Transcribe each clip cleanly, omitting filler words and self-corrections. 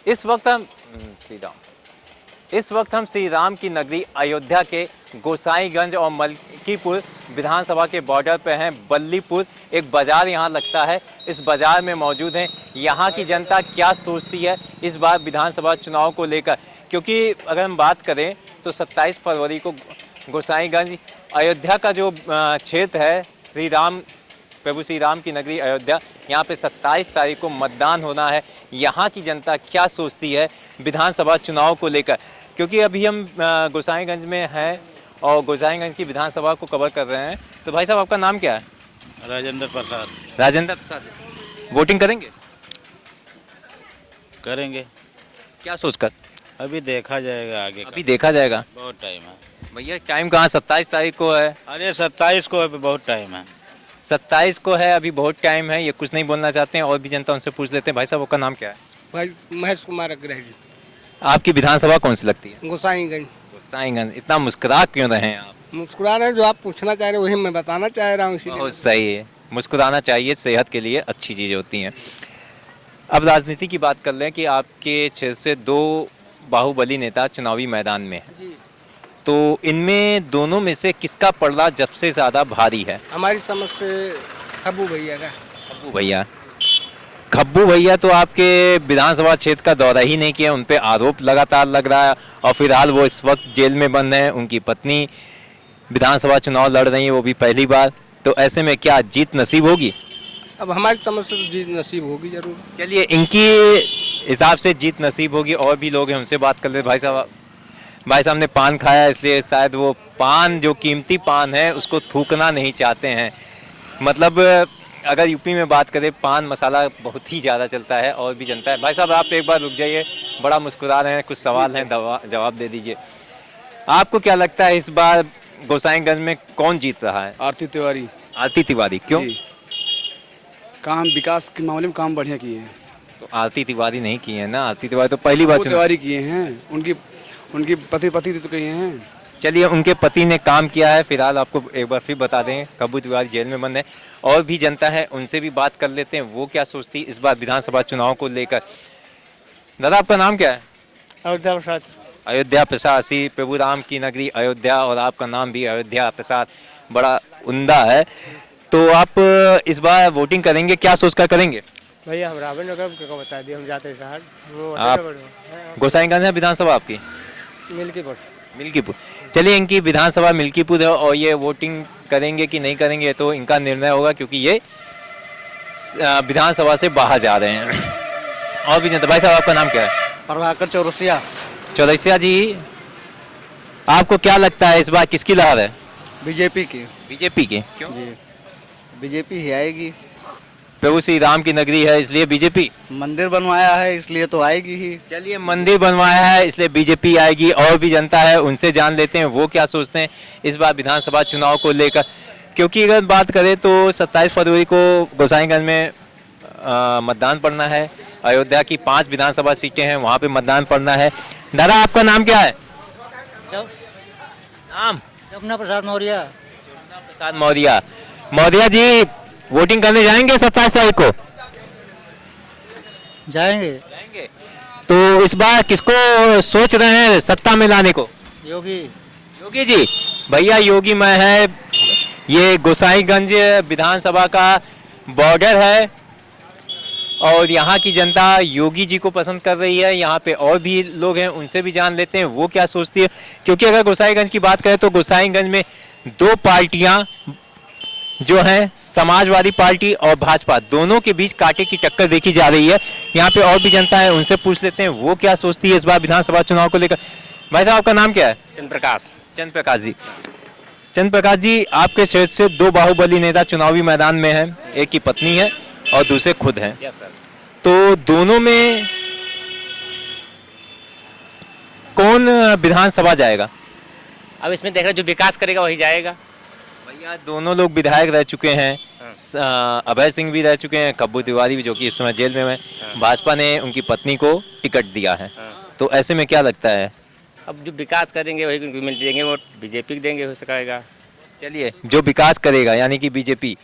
इस वक्त हम श्री राम की नगरी अयोध्या के गोसाईगंज और मलकीपुर विधानसभा के बॉर्डर पे हैं। बल्लीपुर एक बाज़ार यहाँ लगता है, इस बाज़ार में मौजूद हैं। यहाँ की जनता क्या सोचती है इस बार विधानसभा चुनाव को लेकर, क्योंकि अगर हम बात करें तो 27 फरवरी को गोसाईगंज अयोध्या का जो क्षेत्र है प्रभु श्री राम की नगरी अयोध्या, यहाँ पे 27 तारीख को मतदान होना है। यहाँ की जनता क्या सोचती है विधानसभा चुनाव को लेकर, क्योंकि अभी हम गोसाईगंज में हैं और गोसाईगंज की विधानसभा को कवर कर रहे हैं। तो भाई साहब, आपका नाम क्या है? राजेंद्र प्रसाद। राजेंद्र प्रसाद, वोटिंग करेंगे? करेंगे। क्या सोचकर? अभी देखा जाएगा आगे अभी देखा जाएगा, बहुत टाइम है भैया। टाइम कहाँ, 27 तारीख को है। अरे 27 को अभी बहुत टाइम है। 27 को है, अभी बहुत टाइम है। ये कुछ नहीं बोलना चाहते हैं और भी जनता उनसे पूछ लेते हैं। भाई साहब, आपका नाम क्या है? भाई महेश कुमार अग्रही। आपकी विधानसभा कौन सी लगती है? गोसाईगंज। गोसाईगंज। इतना मुस्कुरा क्यों रहे हैं आप? मुस्कुरा रहे हैं, जो आप पूछना चाह रहे हैं वही मैं बताना चाह रहा हूँ। बहुत सही है, मुस्कुराना चाहिए, सेहत के लिए अच्छी चीज़ें होती हैं। अब राजनीति की बात कर लें कि आपके क्षेत्र से 2 बाहुबली नेता चुनावी मैदान में हैं, तो इनमें दोनों में से किसका पलड़ा सबसे ज़्यादा भारी है? हमारी समझ से खब्बू भैया का। खब्बू भैया तो आपके विधानसभा क्षेत्र का दौरा ही नहीं किया, उन पे आरोप लगातार लग रहा है और फिलहाल वो इस वक्त जेल में बंद हैं। उनकी पत्नी विधानसभा चुनाव लड़ रही है, वो भी पहली बार। तो ऐसे में क्या जीत नसीब होगी? अब हमारी समझ से तो जीत नसीब होगी जरूर। चलिए, इनकी हिसाब से जीत नसीब होगी। और भी लोग हैं, उनसे बात कर लेते। भाई साहब ने पान खाया, इसलिए शायद वो पान, जो कीमती पान है, उसको थूकना नहीं चाहते हैं। मतलब अगर यूपी में बात करें, पान मसाला बहुत ही ज़्यादा चलता है और भी जनता है। भाई साहब, आप एक बार रुक जाइए, बड़ा मुस्कुरा रहे हैं, कुछ सवाल हैं, जवाब दे दीजिए। आपको क्या लगता है इस बार गोसाईगंज में कौन जीत रहा है? आरती तिवारी। आरती तिवारी। क्यों? काम विकास के मामले में काम बढ़िया किए हैं। तो आरती तिवारी नहीं किए हैं ना, आरती तिवारी तो पहली बार तिवारी किए हैं, उनकी पति तो कहे हैं। चलिए, उनके पति ने काम किया है। फिलहाल आपको एक बार फिर बता दें, खब्बू तिवारी जेल में बंद है। और भी जनता है, उनसे भी बात कर लेते हैं, वो क्या सोचती है इस बार विधानसभा चुनाव को लेकर। दादा, आपका नाम क्या है? अयोध्या प्रसाद। अयोध्या प्रसाद। श्री प्रभु राम की नगरी अयोध्या, और आपका नाम भी अयोध्या प्रसाद, बड़ा उम्दा है। तो आप इस बार वोटिंग करेंगे, क्या सोचकर करेंगे? भैया हम रावण नगर को बता दिए, हम जाते शहर। आप गोसाईगंज है विधानसभा आपकी? मिल्कीपुर। चलिए, इनकी विधानसभा मिल्कीपुर है और ये वोटिंग करेंगे कि नहीं करेंगे तो इनका निर्णय होगा, क्योंकि ये विधानसभा से बाहर जा रहे हैं। और भी जनता। भाई साहब, आपका नाम क्या है? प्रभाकर चौरसिया। चौरसिया जी, आपको क्या लगता है इस बार किसकी लहर है? बीजेपी की। बीजेपी की। क्यों? बीजेपी ही आएगी। प्रभु श्री राम की नगरी है इसलिए बीजेपी? मंदिर बनवाया है इसलिए तो आएगी ही। चलिए, मंदिर बनवाया है इसलिए बीजेपी आएगी। और भी जनता है, उनसे जान लेते हैं वो क्या सोचते हैं इस बार विधानसभा चुनाव को लेकर। क्योंकि अगर बात करें तो 27 फरवरी को गोसाईगंज में मतदान पड़ना है। अयोध्या की 5 विधानसभा सीटें हैं, वहाँ पे मतदान पड़ना है। दादा, आपका नाम क्या है? नाम? जमुना प्रसाद मौर्य। प्रसाद मौर्य। मौर्य जी, वोटिंग करने जाएंगे 27 तारीख को? जाएंगे। तो इस बार किसको सोच रहे हैं सत्ता में लाने को? योगी जी। भैया, योगी में है। ये गोसाईगंज विधानसभा का बॉर्डर है और यहाँ की जनता योगी जी को पसंद कर रही है। यहाँ पे और भी लोग हैं, उनसे भी जान लेते हैं वो क्या सोचती है। क्योंकि अगर गोसाईगंज की बात करें तो गोसाईगंज में 2 पार्टियां जो हैं, समाजवादी पार्टी और भाजपा, दोनों के बीच कांटे की टक्कर देखी जा रही है। यहाँ पे और भी जनता है, उनसे पूछ लेते हैं वो क्या सोचती है इस बार विधानसभा चुनाव को लेकर। भाई साहब, आपका नाम क्या है? चंद्रप्रकाश। चंद्रप्रकाश जी। चंद्रप्रकाश जी, आपके क्षेत्र से 2 बाहुबली नेता चुनावी मैदान में हैं, एक की पत्नी है और दूसरे खुद हैं। तो दोनों में कौन विधानसभा जाएगा? अब इसमें देख रहे जो विकास करेगा वही जाएगा। भैया, दोनों लोग विधायक रह चुके हैं। अभय सिंह भी रह चुके हैं, खब्बू तिवारी भी, जो कि इस समय जेल में है। भाजपा ने उनकी पत्नी को टिकट दिया है। तो ऐसे में क्या लगता है? अब जो विकास करेंगे वही मिल देंगे, वो बीजेपी देंगे हो सकेगा। चलिए, जो विकास करेगा यानी कि बीजेपी,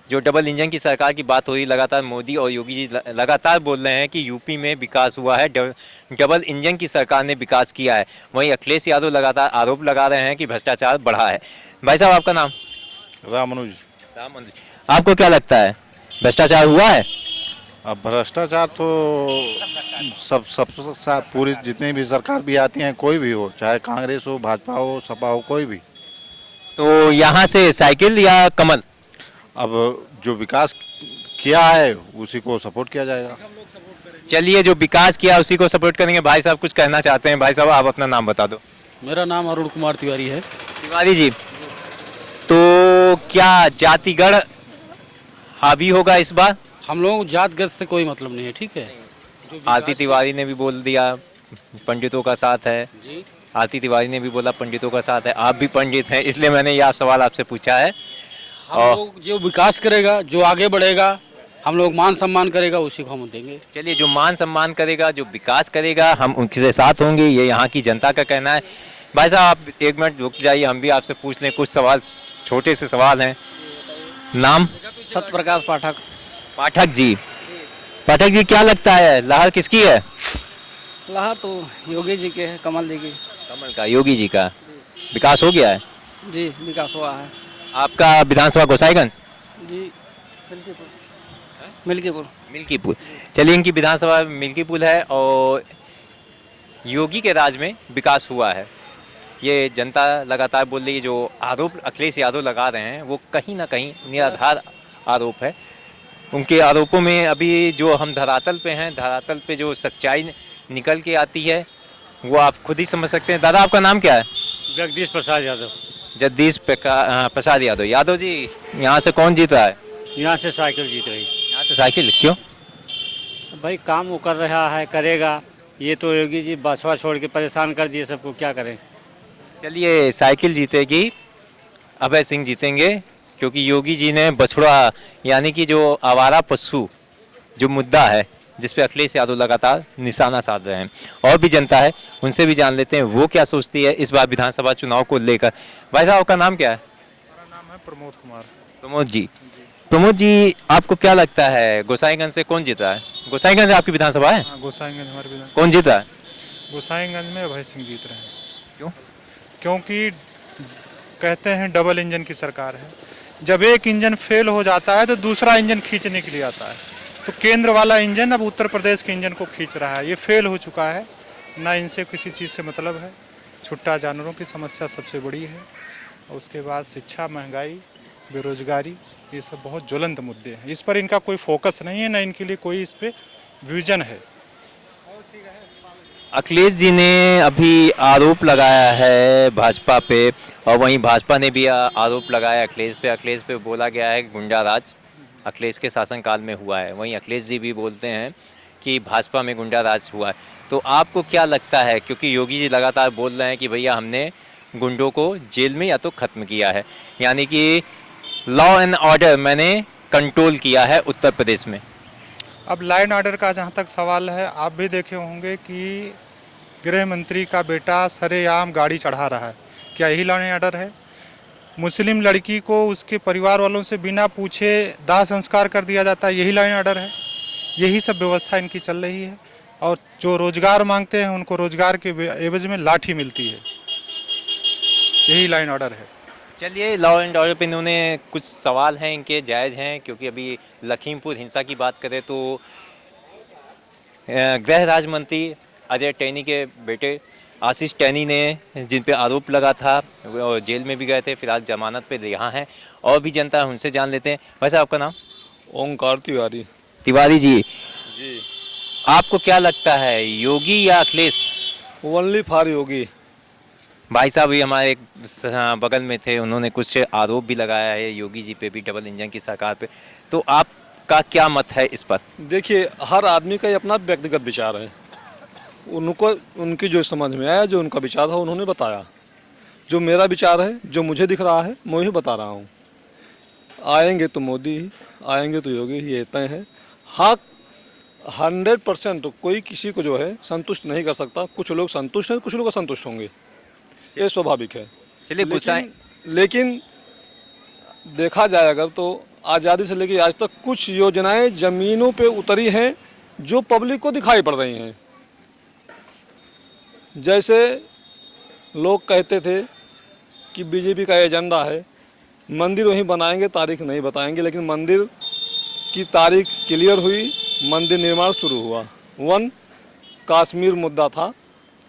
जो डबल इंजन की सरकार की बात हो रही, लगातार मोदी और योगी जी लगातार बोल रहे हैं कि यूपी में विकास हुआ है, डबल इंजन की सरकार ने विकास किया है। वहीं अखिलेश यादव लगातार आरोप लगा रहे हैं कि भ्रष्टाचार बढ़ा है। भाई साहब, आपका नाम? रामानुज। आपको क्या लगता है, भ्रष्टाचार हुआ है? अब भ्रष्टाचार तो सब पूरी जितनी भी सरकार भी आती हैं, कोई भी हो, चाहे कांग्रेस हो, भाजपा हो, सपा हो, कोई भी। तो यहाँ से साइकिल या कमल? अब जो विकास किया है उसी को सपोर्ट किया जाएगा। चलिए, जो विकास किया उसी को सपोर्ट करेंगे। भाई साहब कुछ कहना चाहते हैं। भाई साहब, आप अपना नाम बता दो। मेरा नाम अरुण कुमार तिवारी है। तिवारी जी, तो क्या जातिगढ़ हावी होगा इस बार? हम लोग जातगत से कोई मतलब नहीं है, ठीक है। आरती तिवारी ने भी बोल दिया पंडितों का साथ है। जी, आरती तिवारी ने भी बोला पंडितों का साथ है। आप भी पंडित हैं, इसलिए मैंने ये आप सवाल आपसे पूछा है। हम लोग जो विकास करेगा, जो आगे बढ़ेगा, हम लोग मान सम्मान करेगा, उसी को हम देंगे। चलिए, जो मान सम्मान करेगा, जो विकास करेगा, हम उनके साथ होंगे, ये यहाँ की जनता का कहना है। भाई साहब, आप एक मिनट रुक जाइए, हम भी आपसे पूछ लें कुछ सवाल, छोटे से सवाल हैं। नाम? सत्यप्रकाश पाठक। पाठक जी, पाठक जी, क्या लगता है लहर किसकी है? लहर तो योगी जी के है, कमल जी की। कमल का, योगी जी का। विकास हो गया है? जी, विकास हुआ है। आपका विधानसभा गोसाईगंज? जी, मिल्कीपुर। मिल्कीपुर। चलिए, इनकी विधानसभा मिल्कीपुर है और योगी के राज में विकास हुआ है, ये जनता लगातार बोल रही है। जो आरोप अखिलेश यादव लगा रहे हैं वो कहीं ना कहीं निराधार आरोप है। उनके आरोपों में अभी जो हम धरातल पे हैं, धरातल पे जो सच्चाई निकल के आती है वो आप खुद ही समझ सकते हैं। दादा, आपका नाम क्या है? जगदीश प्रसाद यादव। जगदीश प्रसाद यादव। यादव जी, यहाँ से कौन जीत रहा है? यहाँ से साइकिल जीत रही। यहाँ से साइकिल क्यों? भाई काम वो कर रहा है, करेगा। ये तो योगी जी बछवा छोड़ के परेशान कर दिए सबको, क्या करें। चलिए, साइकिल जीतेगी, अभय सिंह जीतेंगे, क्योंकि योगी जी ने बछड़ा यानी कि जो आवारा पशु जो मुद्दा है जिस पे अखिलेश यादव लगातार निशाना साध रहे हैं। और भी जनता है, उनसे भी जान लेते हैं वो क्या सोचती है इस बार विधानसभा चुनाव को लेकर। भाई साहब, आपका नाम क्या है? मेरा नाम है प्रमोद कुमार। प्रमोद जी, प्रमोद जी, आपको क्या लगता है गोसाईगंज से कौन जीत रहा है? गोसाईगंज आपकी विधानसभा है? हाँ, गोसाईगंज हमारे विधान। कौन जीत रहा है? गोसाईगंज में अभय सिंह जीत रहे हैं। क्यों? क्योंकि कहते हैं डबल इंजन की सरकार है। जब एक इंजन फेल हो जाता है तो दूसरा इंजन खींचने के लिए आता है। तो केंद्र वाला इंजन अब उत्तर प्रदेश के इंजन को खींच रहा है। ये फेल हो चुका है, ना इनसे किसी चीज़ से मतलब है। छुट्टा जानवरों की समस्या सबसे बड़ी है, और उसके बाद शिक्षा, महंगाई, बेरोजगारी, ये सब बहुत ज्वलंत मुद्दे हैं। इस पर इनका कोई फोकस नहीं है, ना इनके लिए कोई इस पर विजन है। अखिलेश जी ने अभी आरोप लगाया है भाजपा पे, और वहीं भाजपा ने भी आरोप लगाया अखिलेश पे। अखिलेश पे बोला गया है कि गुंडा राज अखिलेश के शासनकाल में हुआ है। वहीं अखिलेश जी भी बोलते हैं कि भाजपा में गुंडा राज हुआ है। तो आपको क्या लगता है, क्योंकि योगी जी लगातार बोल रहे हैं कि भैया हमने गुंडों को जेल में या तो ख़त्म किया है, यानी कि लॉ एंड ऑर्डर मैंने कंट्रोल किया है उत्तर प्रदेश में। अब लाइन ऑर्डर का जहाँ तक सवाल है, आप भी देखे होंगे कि गृह मंत्री का बेटा सरेआम गाड़ी चढ़ा रहा है। क्या यही लाइन ऑर्डर है? मुस्लिम लड़की को उसके परिवार वालों से बिना पूछे दाह संस्कार कर दिया जाता है, यही लाइन ऑर्डर है? यही सब व्यवस्था इनकी चल रही है। और जो रोजगार मांगते हैं उनको रोजगार के एवज में लाठी मिलती है। यही लाइन ऑर्डर है। चलिए, लॉ एंड ऑर्डर पे इन्होंने कुछ सवाल हैं इनके जायज़ हैं, क्योंकि अभी लखीमपुर हिंसा की बात करें तो गृह राज्य मंत्री अजय टैनी के बेटे आशीष टैनी ने जिन पे आरोप लगा था वो जेल में भी गए थे, फिलहाल जमानत पे रिहा हैं। और भी जनता है, उनसे जान लेते हैं। वैसे आपका नाम? ओंकार तिवारी। तिवारी जी, जी, आपको क्या लगता है योगी या अखिलेश? ओनली फॉर योगी। भाई साहब भी हमारे एक बगल में थे, उन्होंने कुछ आरोप भी लगाया है योगी जी पे भी, डबल इंजन की सरकार पे। तो आपका क्या मत है इस पर? देखिए, हर आदमी का ये अपना व्यक्तिगत विचार है। उनको उनकी जो समझ में आया, जो उनका विचार था उन्होंने बताया। जो मेरा विचार है, जो मुझे दिख रहा है, मैं वही बता रहा हूँ। आएंगे तो मोदी ही, आएंगे तो योगी ही, ये तय है। हाँ, 100% कोई किसी को जो है संतुष्ट नहीं कर सकता। कुछ लोग संतुष्ट हैं, कुछ लोग असंतुष्ट होंगे, ये स्वाभाविक है। चलिए, लेकिन देखा जाए अगर तो आज़ादी से लेकर आज तक कुछ योजनाएं ज़मीनों पे उतरी हैं जो पब्लिक को दिखाई पड़ रही हैं। जैसे लोग कहते थे कि बीजेपी का एजेंडा है मंदिर वहीं बनाएंगे, तारीख नहीं बताएंगे, लेकिन मंदिर की तारीख क्लियर हुई, मंदिर निर्माण शुरू हुआ। कश्मीर मुद्दा था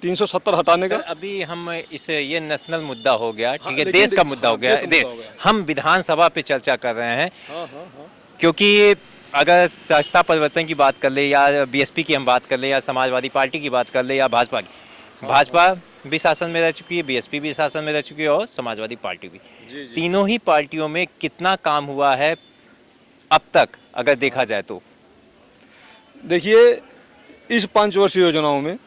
370 हटाने का। सर, अभी हम ये नेशनल मुद्दा हो गया, ठीक है, लेकिन देश का मुद्दा हो गया। देश का मुद्दा हो गया। हम विधानसभा पे चर्चा कर रहे हैं, क्योंकि अगर सत्ता परिवर्तन की बात कर ले या बीएसपी की हम बात कर ले या समाजवादी पार्टी की बात कर ले या भाजपा की, भाजपा भी शासन में रह चुकी है, बीएसपी भी शासन में रह चुकी है और समाजवादी पार्टी भी। तीनों ही पार्टियों में कितना काम हुआ है अब तक अगर देखा जाए तो? देखिए, इस 5 वर्षीय योजनाओं में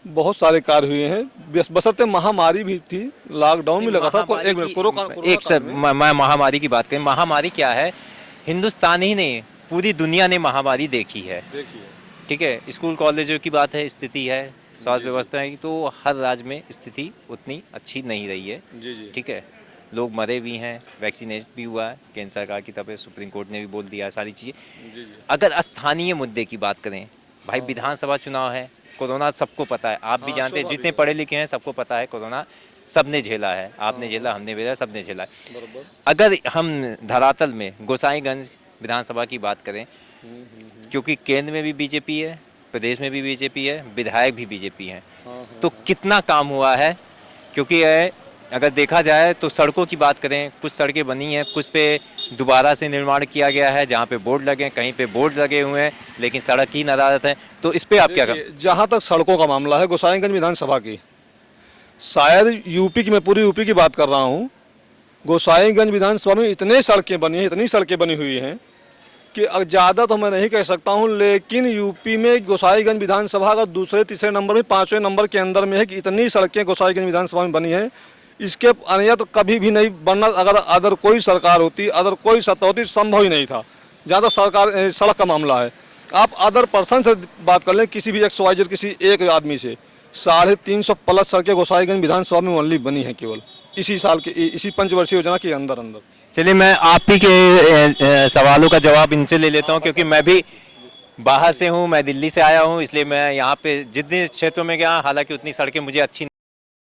बहुत सारे कार्य हुए हैं, बशर्ते महामारी भी थी, लॉकडाउन भी लगा था। एक सर, मैं महामारी की बात करें, महामारी क्या है, हिंदुस्तान ही नहीं पूरी दुनिया ने महामारी देखी है, ठीक है। स्कूल कॉलेजों की बात है, स्थिति है, स्वास्थ्य व्यवस्था है, तो हर राज्य में स्थिति उतनी अच्छी नहीं रही है, ठीक है। लोग मरे भी हैं, वैक्सीनेशन भी हुआ है केंद्र सरकार की तरफ से, सुप्रीम कोर्ट ने भी बोल दिया सारी चीज़ें। अगर स्थानीय मुद्दे की बात करें, भाई विधानसभा चुनाव है, कोरोना सबको पता है, आप भी जानते हैं, जितने पढ़े लिखे हैं सबको पता है, कोरोना सबने झेला है, आपने झेला, हमने झेला, सबने झेला है। अगर हम धरातल में गोसाईगंज विधानसभा की बात करें, क्योंकि केंद्र में भी बीजेपी है, प्रदेश में भी बीजेपी है, विधायक भी बीजेपी हैं, तो कितना काम हुआ है? क्योंकि अगर देखा जाए तो सड़कों की बात करें, कुछ सड़कें बनी हैं, कुछ पे दोबारा से निर्माण किया गया है, जहाँ पे बोर्ड लगे, कहीं पे बोर्ड लगे हुए हैं, लेकिन सड़क ही नदारत है। तो इस पे आप क्या कहें? जहाँ तक सड़कों का मामला है, गोसाईगंज विधानसभा की, शायद यूपी की, मैं पूरी यूपी की बात कर रहा हूँ, गोसाईगंज विधानसभा में इतनी सड़कें बनी हुई हैं कि ज़्यादा तो मैं नहीं कह सकता हूँ, लेकिन यूपी में गोसाईगंज विधानसभा का दूसरे तीसरे नंबर में, 5वें नंबर के अंदर में है कि इतनी सड़कें गोसाईगंज विधानसभा में बनी है। इसके अन्यत कभी भी नहीं बनना, अगर कोई सरकार होती, अदर कोई सत्ता होती, संभव ही नहीं था। ज़्यादा सरकार सड़क का मामला है, आप अदर पर्सन से बात कर लें, किसी भी XYZ किसी एक आदमी से, 350 प्लस सड़कें गोसाईगंज विधानसभा में ओनली बनी है केवल इसी साल के, इसी 5 वर्षीय योजना के अंदर। चलिए, मैं आप ही के सवालों का जवाब इनसे ले लेता हूँ, क्योंकि मैं भी बाहर से हूँ, मैं दिल्ली से आया हूँ, इसलिए मैं यहाँ पे जितने क्षेत्रों में गया, हालांकि उतनी सड़कें मुझे अच्छी